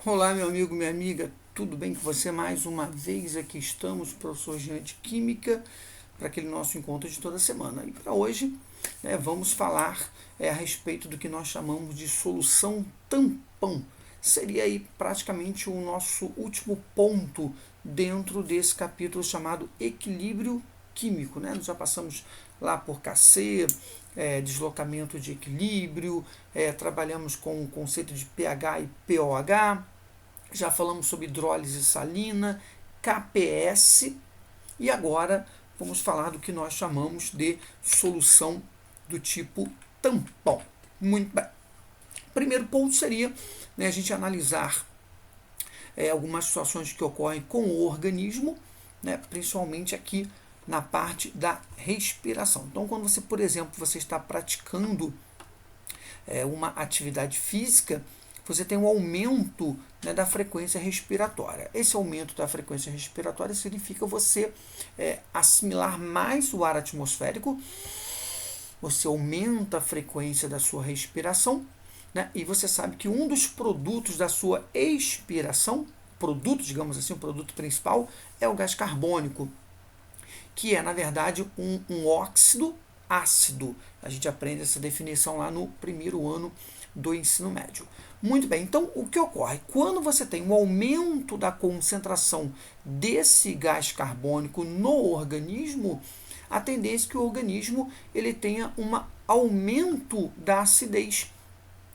Olá, meu amigo, minha amiga, tudo bem com você? Mais uma vez aqui estamos, professor Jean de Química, para aquele nosso encontro de toda semana. E para hoje, vamos falar a respeito do que nós chamamos de solução tampão. Seria aí praticamente o nosso último ponto dentro desse capítulo chamado equilíbrio químico. Nós já passamos lá por KC, deslocamento de equilíbrio, trabalhamos com o conceito de pH e pOH, já falamos sobre hidrólise salina, KPS, e agora vamos falar do que nós chamamos de solução do tipo tampão. Muito bem. Primeiro ponto seria a gente analisar algumas situações que ocorrem com o organismo, principalmente aqui na parte da respiração. Então, quando você, por exemplo, você está praticando uma atividade física, você tem um aumento da frequência respiratória. Esse aumento da frequência respiratória significa você assimilar mais o ar atmosférico, você aumenta a frequência da sua respiração, e você sabe que um dos produtos da sua expiração, produto, digamos assim, o produto principal, é o gás carbônico, que é, na verdade, um óxido ácido. A gente aprende essa definição lá no primeiro ano do ensino médio. Muito bem, então o que ocorre? Quando você tem um aumento da concentração desse gás carbônico no organismo, a tendência é que o organismo ele tenha um aumento da acidez.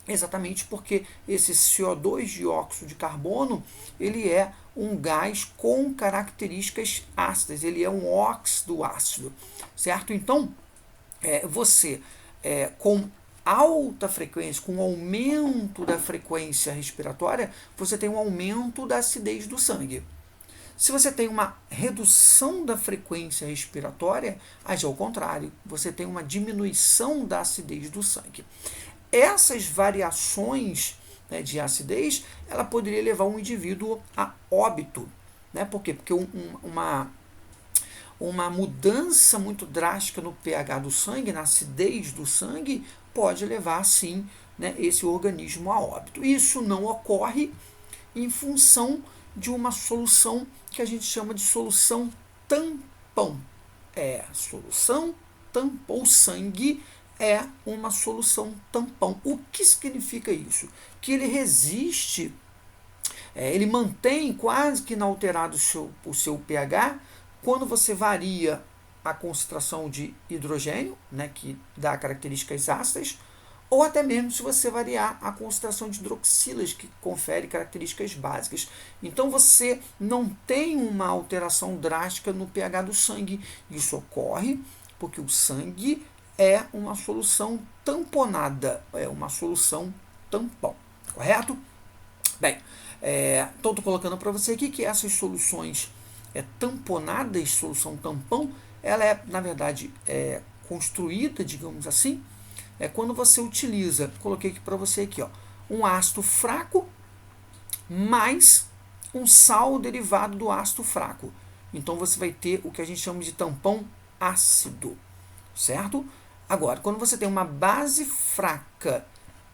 Exatamente porque esse CO2, dióxido de carbono, ele é um gás com características ácidas, ele é um óxido ácido, certo? Então, você com alta frequência, com aumento da frequência respiratória, você tem um aumento da acidez do sangue. Se você tem uma redução da frequência respiratória, age ao contrário, você tem uma diminuição da acidez do sangue. Essas variações de acidez, ela poderia levar um indivíduo a óbito. Por quê? Porque uma mudança muito drástica no pH do sangue, na acidez do sangue, pode levar, sim, esse organismo a óbito. Isso não ocorre em função de uma solução que a gente chama de solução tampão. Solução tampão. O sangue é uma solução tampão. O que significa isso? Que ele resiste, ele mantém quase que inalterado o seu pH quando você varia a concentração de hidrogênio, que dá características ácidas, ou até mesmo se você variar a concentração de hidroxilas, que confere características básicas. Então você não tem uma alteração drástica no pH do sangue. Isso ocorre porque o sangue é uma solução tamponada, é uma solução tampão, correto? Bem, então estou colocando para você aqui que essas soluções tamponadas, solução tampão, ela é, na verdade, construída, digamos assim, quando você utiliza, coloquei aqui para você aqui, um ácido fraco mais um sal derivado do ácido fraco. Então você vai ter o que a gente chama de tampão ácido, certo? Agora, quando você tem uma base fraca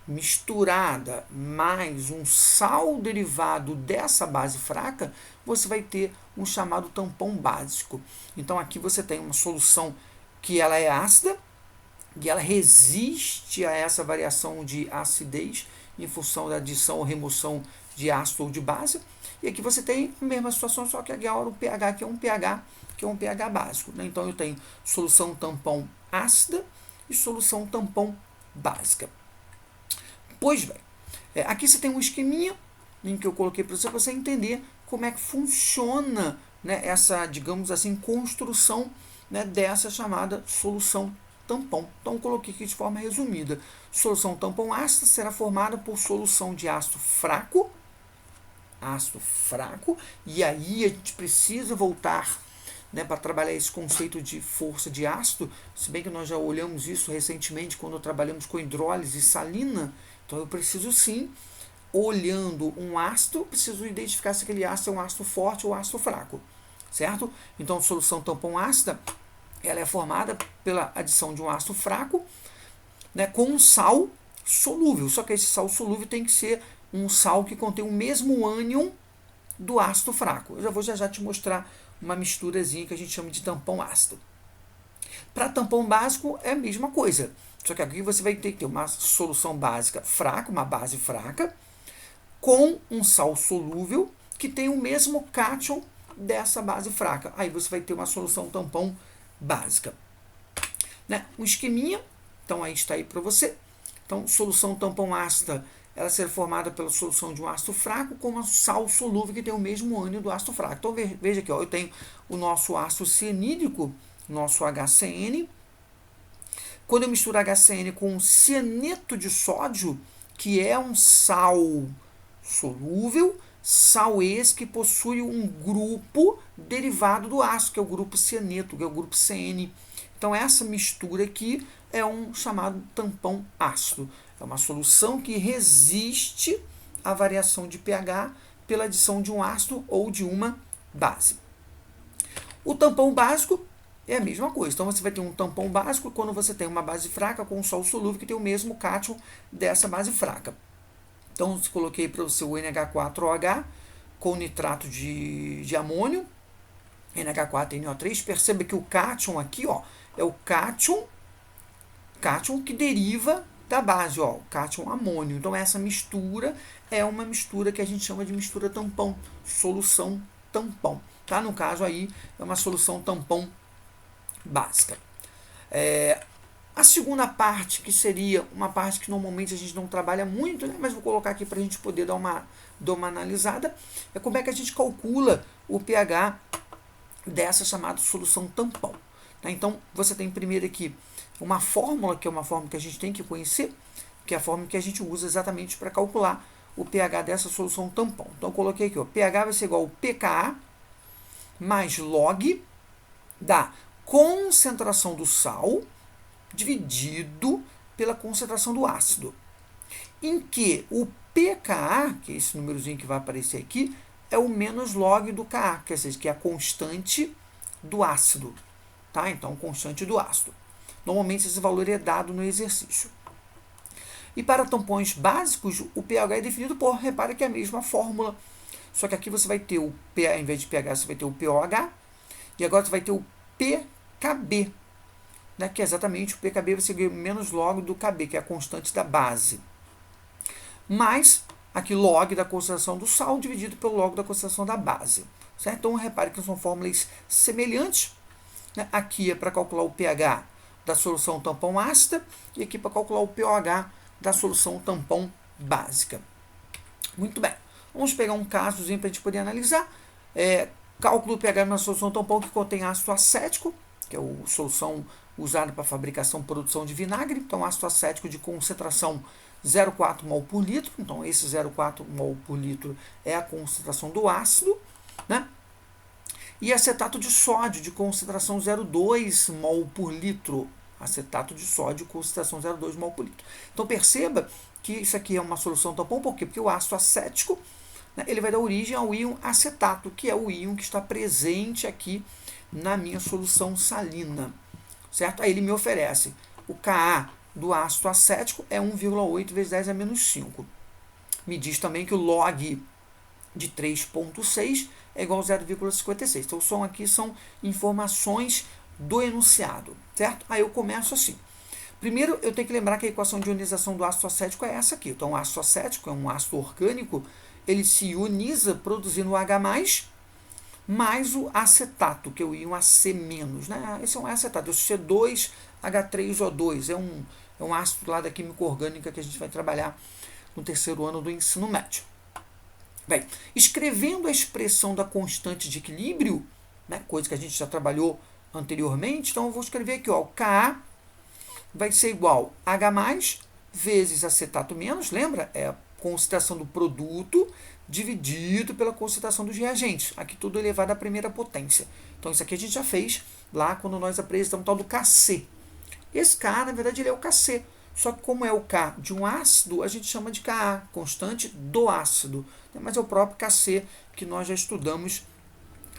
misturada mais um sal derivado dessa base fraca, você vai ter um chamado tampão básico. Então aqui você tem uma solução que ela é ácida e ela resiste a essa variação de acidez em função da adição ou remoção de ácido ou de base. E aqui você tem a mesma situação, só que agora o pH aqui é um pH básico. Então eu tenho solução tampão ácida e solução tampão básica. Pois bem, aqui você tem um esqueminha em que eu coloquei para você entender como é que funciona essa, digamos assim, construção dessa chamada solução tampão. Então, eu coloquei aqui de forma resumida. Solução tampão ácida será formada por solução de ácido fraco, e aí a gente precisa voltar para trabalhar esse conceito de força de ácido, se bem que nós já olhamos isso recentemente quando trabalhamos com hidrólise salina. Então eu preciso sim, olhando um ácido, preciso identificar se aquele ácido é um ácido forte ou ácido fraco, certo? Então a solução tampão ácida, ela é formada pela adição de um ácido fraco com um sal solúvel, só que esse sal solúvel tem que ser um sal que contém o mesmo ânion do ácido fraco. Eu já vou já te mostrar uma misturazinha que a gente chama de tampão ácido. Para tampão básico é a mesma coisa, só que aqui você vai ter que ter uma solução básica fraca, uma base fraca, com um sal solúvel que tem o mesmo cátion dessa base fraca. Aí você vai ter uma solução tampão básica. Né? Um esqueminha, então aí está aí para você. Então, solução tampão ácida, ela será formada pela solução de um ácido fraco com um sal solúvel que tem o mesmo ânion do ácido fraco. Então, veja aqui, ó, eu tenho o nosso ácido cianídrico, nosso HCN. Quando eu misturo HCN com cianeto de sódio, que é um sal solúvel, sal esse que possui um grupo derivado do ácido, que é o grupo cianeto, que é o grupo CN. Então, essa mistura aqui é um chamado tampão ácido. É uma solução que resiste à variação de pH pela adição de um ácido ou de uma base. O tampão básico é a mesma coisa. Então, você vai ter um tampão básico quando você tem uma base fraca com um sal solúvel que tem o mesmo cátion dessa base fraca. Então, eu coloquei para você o NH4OH com nitrato de amônio, NH4NO3. Perceba que o cátion aqui, ó, é o cátion que deriva da base, ó, o cátion amônio. Então, essa mistura é uma mistura que a gente chama de mistura tampão, solução tampão. Tá? No caso aí, é uma solução tampão básica. A segunda parte, que seria uma parte que normalmente a gente não trabalha muito, né, mas vou colocar aqui para a gente poder dar uma analisada, é como é que a gente calcula o pH dessa chamada solução tampão. Tá? Então, você tem primeiro aqui uma fórmula, que é uma fórmula que a gente tem que conhecer, que é a fórmula que a gente usa exatamente para calcular o pH dessa solução tampão. Então, eu coloquei aqui, ó, pH vai ser igual ao pKa mais log da concentração do sal dividido pela concentração do ácido, em que o pKa, que é esse númerozinho que vai aparecer aqui, é o menos log do Ka, quer dizer, que é a constante do ácido. Tá? Então, constante do ácido. Normalmente, esse valor é dado no exercício. E para tampões básicos, o pH é definido por, repare que é a mesma fórmula, só que aqui você vai ter o pH, em vez de pH, você vai ter o pOH, e agora você vai ter o pKb, né, que é exatamente o pKb vai ser menos log do Kb, que é a constante da base. Mais aqui log da concentração do sal dividido pelo log da concentração da base. Certo? Então, repare que são fórmulas semelhantes. Né? Aqui é para calcular o pH da solução tampão ácida e aqui para calcular o pOH da solução tampão básica. Muito bem. Vamos pegar um casozinho para a gente poder analisar. Cálculo do pH na solução tampão que contém ácido acético, que é a solução usada para fabricação e produção de vinagre. Então, ácido acético de concentração 0,4 mol por litro. Então, esse 0,4 mol por litro é a concentração do ácido. Né? E acetato de sódio de concentração 0,2 mol por litro. Acetato de sódio, concentração 0,2 mol por litro. Então, perceba que isso aqui é uma solução tampão. Por quê? Porque o ácido acético, né, ele vai dar origem ao íon acetato, que é o íon que está presente aqui na minha solução salina. Certo? Aí ele me oferece o Ka do ácido acético é 1,8 vezes 10 a menos 5. Me diz também que o log de 3,6 é igual a 0,56. Então, são aqui são informações do enunciado. Certo? Aí eu começo assim. Primeiro, eu tenho que lembrar que a equação de ionização do ácido acético é essa aqui. Então, o ácido acético é um ácido orgânico, ele se ioniza produzindo o H+, mais o acetato, que é o íon AC-. Né? Esse é um acetato, é o C2H3O2, é um ácido lá da química orgânica que a gente vai trabalhar no terceiro ano do ensino médio. Bem, escrevendo a expressão da constante de equilíbrio, né, coisa que a gente já trabalhou anteriormente, então eu vou escrever aqui, ó, o Ka vai ser igual a H+ vezes acetato menos, lembra? É a concentração do produto dividido pela concentração dos reagentes. Aqui tudo elevado à primeira potência. Então, isso aqui a gente já fez lá quando nós apresentamos o tal do Kc. Esse K, na verdade, ele é o Kc. Só que como é o K de um ácido, a gente chama de Ka, constante do ácido. Mas é o próprio Kc que nós já estudamos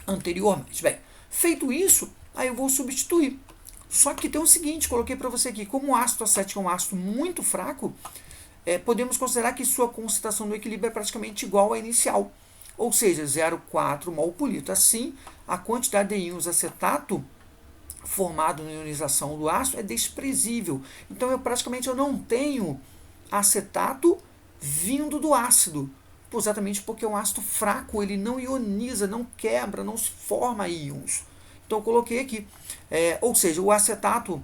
anteriormente. Bem, feito isso, aí eu vou substituir. Só que tem o seguinte, coloquei para você aqui, como o ácido acético é um ácido muito fraco, podemos considerar que sua concentração do equilíbrio é praticamente igual à inicial, ou seja, 0,4 mol por litro. Assim, a quantidade de íons acetato formado na ionização do ácido é desprezível. Então, eu não tenho acetato vindo do ácido, exatamente porque é um ácido fraco, ele não ioniza, não quebra, não se forma íons. Então, eu coloquei aqui. Ou seja, o acetato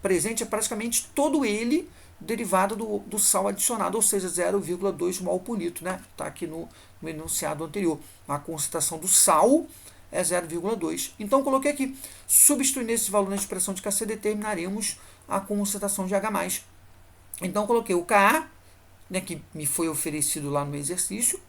presente é praticamente todo ele derivado do sal adicionado, ou seja, 0,2 mol por litro, né? Está aqui no enunciado anterior. A concentração do sal é 0,2. Então, coloquei aqui. Substituindo esse valor na expressão de Kc, determinaremos a concentração de H+. Então, coloquei o Ka, né, que me foi oferecido lá no exercício.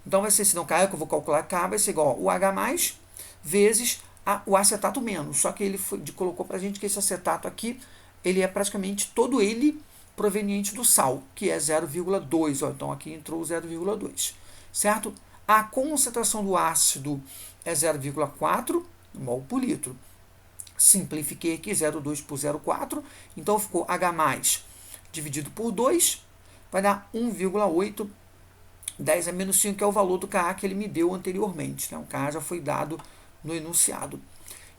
Então, vai ser, se não Ka, que eu vou calcular Ka, vai ser igual o H+, vezes o acetato menos. Só que ele colocou para a gente que esse acetato aqui, ele é praticamente todo ele proveniente do sal, que é 0,2. Então, aqui entrou 0,2. Certo? A concentração do ácido é 0,4 mol por litro. Simplifiquei aqui 0,2 por 0,4. Então, ficou H+, dividido por 2, vai dar 1,8, 10 a menos 5, que é o valor do Ka que ele me deu anteriormente. Né? O Ka já foi dado no enunciado.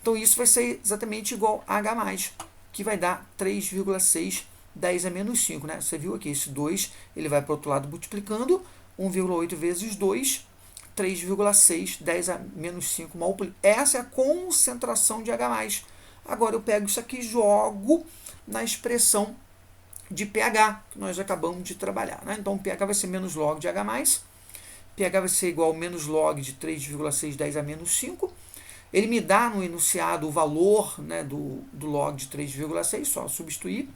Então, isso vai ser exatamente igual a H+, que vai dar 3,6, 10 a menos 5. Né? Você viu aqui, esse 2 ele vai para o outro lado multiplicando, 1,8 vezes 2, 3,6, 10 a menos 5 mol por litro. Essa é a concentração de H+. Agora, eu pego isso aqui e jogo na expressão de pH, que nós acabamos de trabalhar. Né? Então, pH vai ser menos log de H+, pH vai ser igual a menos log de 3,6, 10 a menos 5. Ele me dá no enunciado o valor, né, do log de 3,6, só substituir.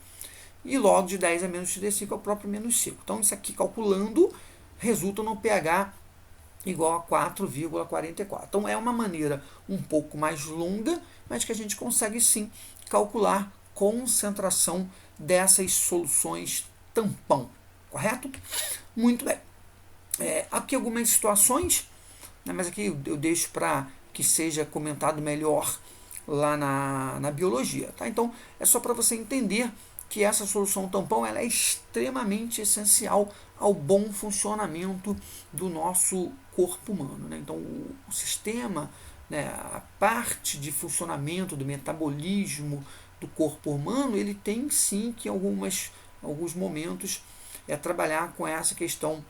E log de 10 a menos 35 é o próprio menos 5. Então, isso aqui calculando resulta no pH igual a 4,44. Então, é uma maneira um pouco mais longa, mas que a gente consegue sim calcular concentração dessas soluções tampão. Correto? Muito bem. Aqui algumas situações, né, mas aqui eu deixo para que seja comentado melhor lá na biologia. Tá? Então, é só para você entender que essa solução tampão ela é extremamente essencial ao bom funcionamento do nosso corpo humano. Né? Então, o sistema, né, a parte de funcionamento do metabolismo do corpo humano, ele tem sim que alguns momentos trabalhar com essa questão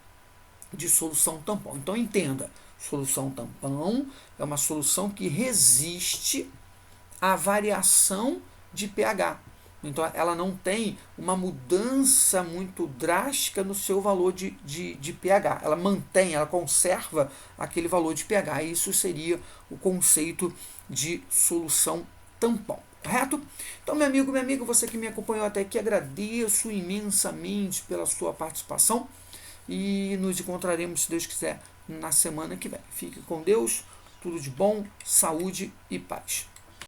de solução tampão. Então, entenda, solução tampão é uma solução que resiste à variação de pH. Então, ela não tem uma mudança muito drástica no seu valor de pH. Ela mantém, ela conserva aquele valor de pH. Isso seria o conceito de solução tampão. Correto? Então, meu amigo, minha amiga, você que me acompanhou até aqui, agradeço imensamente pela sua participação e nos encontraremos, se Deus quiser, na semana que vem. Fique com Deus, tudo de bom, saúde e paz.